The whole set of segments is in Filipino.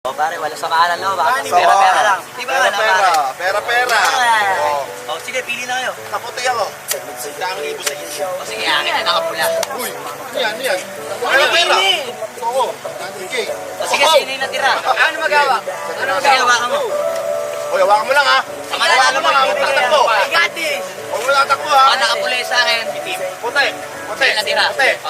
O pare, wala sa maalan no, baka Ani, pera-pera lang. Di ba? Pera. O sige, pili na kayo. Kaputi ako. 100,000 sa inyo. O sige, akin na nakapula. Uy, yan. Pera. Oo, 100K. O sige, sino yung natira? Ano magawa? Sige, hawakan mo. Uy, hawakan mo lang ha. Hawakan mo lang ha, huwag mo tatakbo. I got this! Huwag mo tatakbo ha. Baka nakapula yung sa akin. Puti. Sino yung natira? Okay.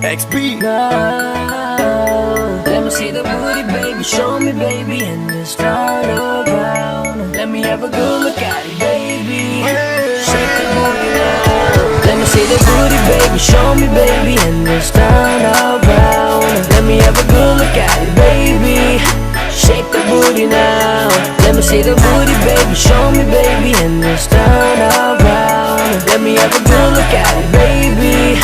XP. Let me see the booty, baby. Show me, baby, and just turn around. Let me have a good look at it, baby. Shake the booty now. Let me see the booty, baby. Show me, baby, and just turn around. Let me have a good look at it, baby. Shake the booty now. Let me see the booty, baby. Show me, baby, and just turn around. Let me have a good look at it, baby.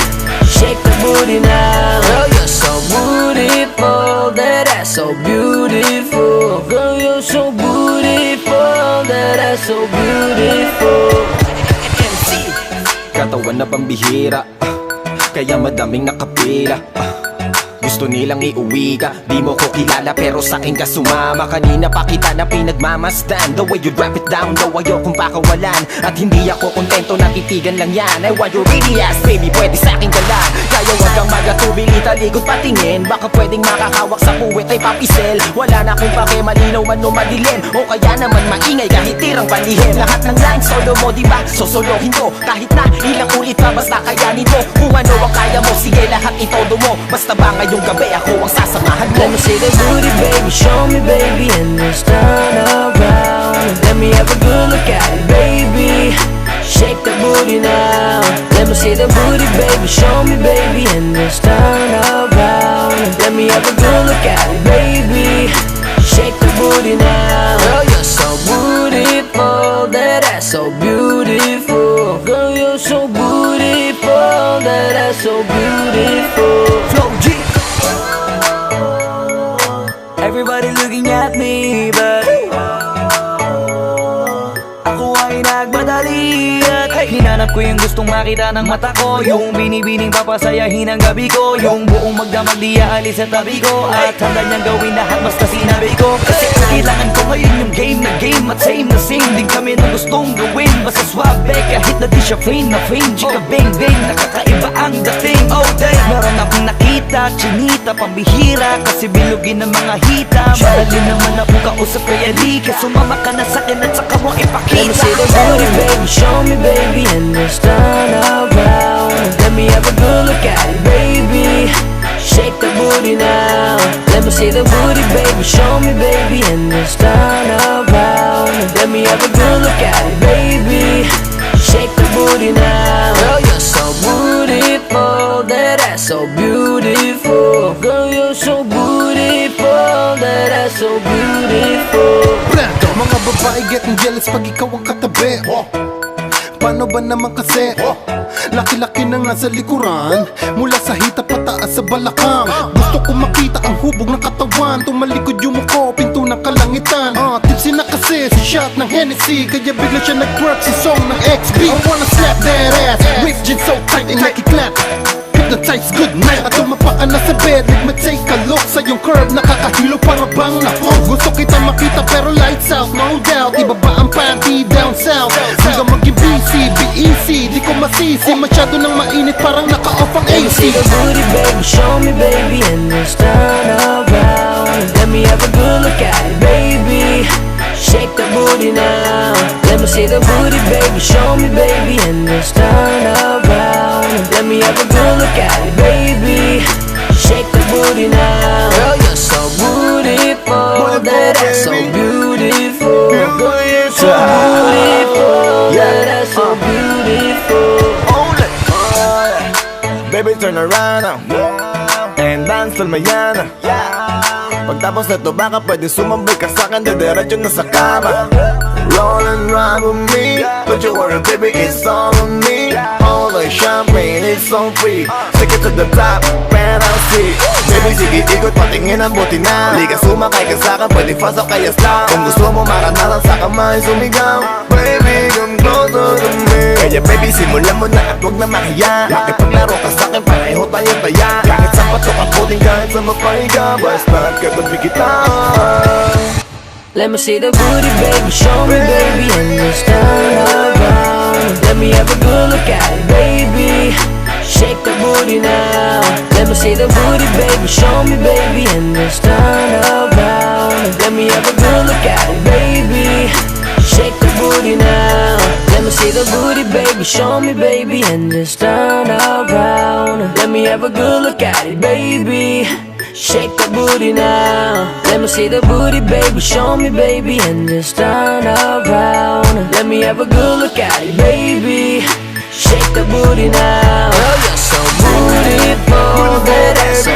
Shake the booty now. Girl, you're so beautiful. That ass so beautiful. Girl, you're so beautiful. That ass so beautiful. Katawan na pambihira, kaya madaming nakapila. Gusto nilang iuwi ka, di mo ko kilala pero sa'kin ka sumama. Kanina pa kita na pinagmamasdan. The way you drop it down, daw ayokong pakawalan. At hindi ako kontento, natitigan lang yan. I want your really ass, baby, pwede sa'kin ka lang. Kaya wag kang magatubili, talikod patingin. Baka pwedeng makakawak sa puwet ay papisel. Wala na kung pake, malinaw man o madilim. O kaya naman maingay kahit tirang balihin. Lahat ng lines, solo mo diba? Sosolohin ko kahit na ilang ulit pa, basta kayanin mo. Kung ano ang kaya mo, sige lahat itodo mo. Basta ba ngayong gabi ako ang sasamahan mo. Let me see the booty, baby. Show me, baby, and just turn around. Let me have a good look at it, baby. Shake the booty now. Let me see the booty, baby. Show me, baby, and just turn around. Let me have a good look at it, baby. Shake the booty now. Girl, you're so beautiful. That ass so beautiful. Girl, you're so beautiful. That ass so beautiful. Flow G. Everybody looking at me, but ako ay nagmadali at hinanap ko yung gustong makita ng mata ko. Yung binibining papasayahin ang gabi ko. Yung buong magdamag di aalis sa tabi ko. At handa niyang gawin lahat basta sinabi ko. Kasi kailangan ko ngayon yung game na game. At same na same din kami na gustong gawin. Basta swabe kahit na di siya fame na fame. Chika bang bang, nakakaiba ang dating. Oh dang, meron akong nakita, chinita, pambihira. Kasi bilugin ng mga hita. Madali naman ako kausap kaya lika. Sumama ka na sa'kin at saka mo ipakita. Let me see the booty, baby, show me, baby, and just turn around. Let me have a good look at it, baby. Shake the booty now. Let me see the booty, baby, show me, baby, and just turn around. Let me have a good look at it, baby. Shake the booty now. Girl, you're so beautiful. That ass so beautiful. Girl, you're so beautiful. That ass so beautiful. Mga babae getting jealous pag ikaw ang katabi. Paano ba naman kasi? Laki-laki na nga sa likuran. Mula sa hita pataas sa balakang. Gusto ko makita ang hubog ng katawan. Tumalikod yung muko, pinto ng kalangitan. Tipsy na kasi si shot ng Hennessy. Kaya bigla siya nag-twerk si song ng XB. I wanna slap that ass, ripped jeans so tight and nakiklat. Hypnotize good night. At tumapa ka na sa bed, let me take a look sa yung curve. Nakakahilo para bang na-fog. Gusto kita makita pero lights out, no doubt. Ibaba ang panty down south. Hanggang maging busy, be easy. Di ko masisi, masyado nang mainit, parang naka-off ang Let me see AC. the booty, baby, show me, baby, and just turn around. Let me have a good look at it, baby. Shake the booty now. Let me see the booty, baby, show me, baby, and just turn around. Let me have a good look at it, baby. Shake the booty now. Girl, you're so beautiful. That ass so beautiful. Girl, you're so beautiful. That ass so beautiful. Baby, turn around now and dance till mañana. Pagtapos nito baka pwede sumabay ka sa'kin, didiretso na sa kama. Roll and ride with me, don't you worry baby, it's all on me. All the champagne is so free. Take it to the top, penalty. Baby, sige ikot, patingin ang buti na. Di ka sumakay ka sa'kin, pwede fast o kaya slow. Kung gusto mo maranasan sa kamay sumigaw, baby, come closer to me. Kaya baby, simulan mo na at huwag na mahiya. Makipaglaro ka sa'kin, pareho tayong taya. Kahit sa patok ang puting, kahit sa mapahiga, basta't katabi kita. Let me see the booty, baby, show me, baby, and just turn around. Let me have a good look at it, baby. Shake the booty now. Let me see the booty, baby, show me, baby, and just turn around. Let me have a good look at it, baby. Shake the booty now. Let me see the booty, baby, show me, baby, and just turn around. Let me have a good look at it, baby. Shake the booty now. Let me see the booty, baby, show me, baby, and just turn around. Let me have a good look at it, baby. Shake the booty now. Girl, you're so beautiful, that ass